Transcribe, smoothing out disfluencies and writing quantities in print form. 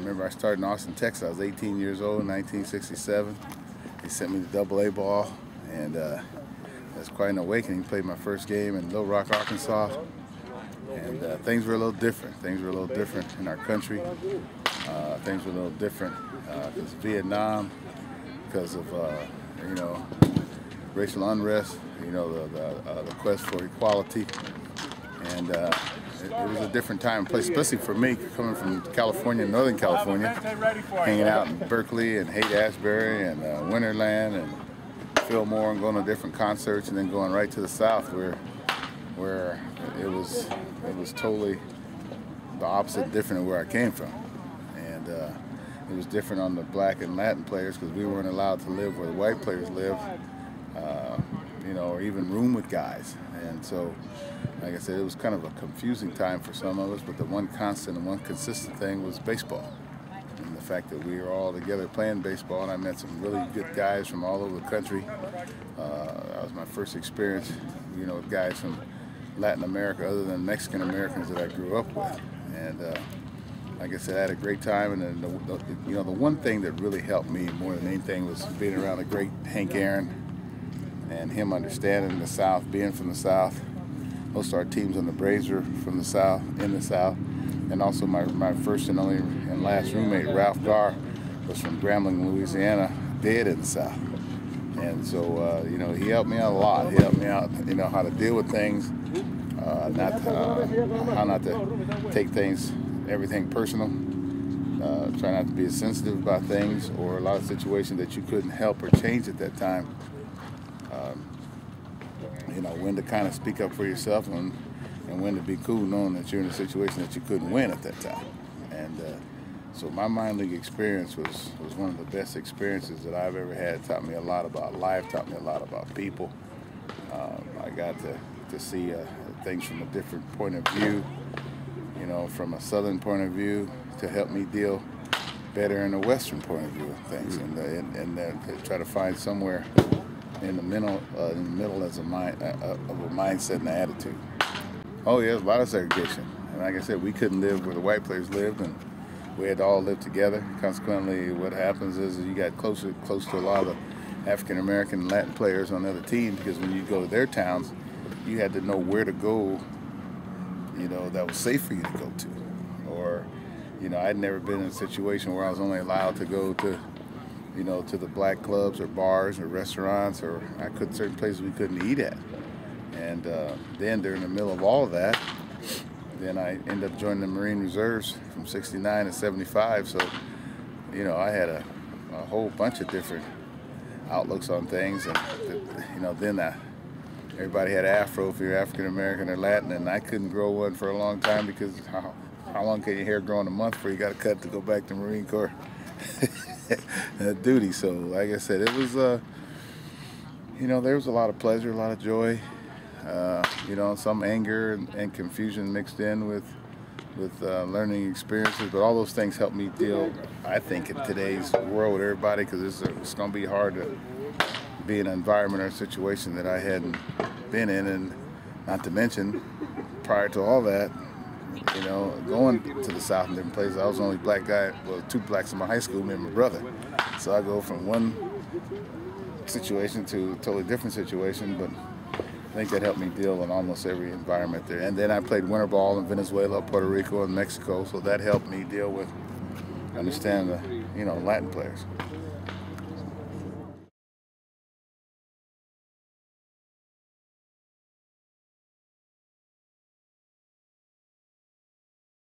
remember I started in Austin, Texas. I was 18 years old in 1967. They sent me to Double-A ball, and that's quite an awakening. Played my first game in Little Rock, Arkansas, and things were a little different. Things were a little different in our country. Things were a little different because of Vietnam, because of racial unrest, the quest for equality, and it was a different time and place, especially for me, coming from California, Northern California, hanging out in Berkeley and Haight-Ashbury and Winterland and Fillmore, and going to different concerts, and then going right to the South where it was totally the opposite, different of where I came from. And it was different on the black and Latin players because we weren't allowed to live where the white players lived, or even room with guys. And so, like I said, it was kind of a confusing time for some of us, but the one constant and one consistent thing was baseball. And the fact that we were all together playing baseball, and I met some really good guys from all over the country. That was my first experience, with guys from Latin America other than Mexican Americans that I grew up with. And like I said, I had a great time, and then the one thing that really helped me more than anything was being around the great Hank Aaron and him understanding the South, being from the South. Most of our teams on the Braves were from the South, in the South, and also my first and only and last roommate, Ralph Garr, was from Grambling, Louisiana, dead in the South. And so, he helped me out a lot. He helped me out, how to deal with things, how not to take everything personal, try not to be as sensitive about things or a lot of situations that you couldn't help or change at that time. When to kind of speak up for yourself and when to be cool, knowing that you're in a situation that you couldn't win at that time. And so my minor league experience was one of the best experiences that I've ever had. It taught me a lot about life, taught me a lot about people. I got to see things from a different point of view, from a southern point of view, to help me deal better in a western point of view of things, and to try to find somewhere in the middle as a mindset and attitude. Oh yeah, there's a lot of segregation. And like I said, we couldn't live where the white players lived, and we had to all live together. Consequently, what happens is you got close to a lot of the African American and Latin players on the other team, because when you go to their towns, you had to know where to go, that was safe for you to go to. Or, I'd never been in a situation where I was only allowed to go to to the black clubs or bars or restaurants, or certain places we couldn't eat at. And then during the middle of all of that, then I ended up joining the Marine Reserves from 69 to 75. So, I had a whole bunch of different outlooks on things. And, then everybody had afro if you're African American or Latin, and I couldn't grow one for a long time because how long can your hair grow in a month before you got to cut to go back to Marine Corps duty? So, like I said, it was, there was a lot of pleasure, a lot of joy, some anger and confusion mixed in with learning experiences. But all those things helped me deal, I think, in today's world with everybody, because it's going to be hard to be in an environment or a situation that I hadn't been in. And not to mention, prior to all that, going to the South and different places, I was the only black guy, well, two blacks in my high school, me and my brother. So I go from one situation to a totally different situation, but I think that helped me deal in almost every environment there. And then I played winter ball in Venezuela, Puerto Rico, and Mexico, so that helped me deal with understanding the, Latin players.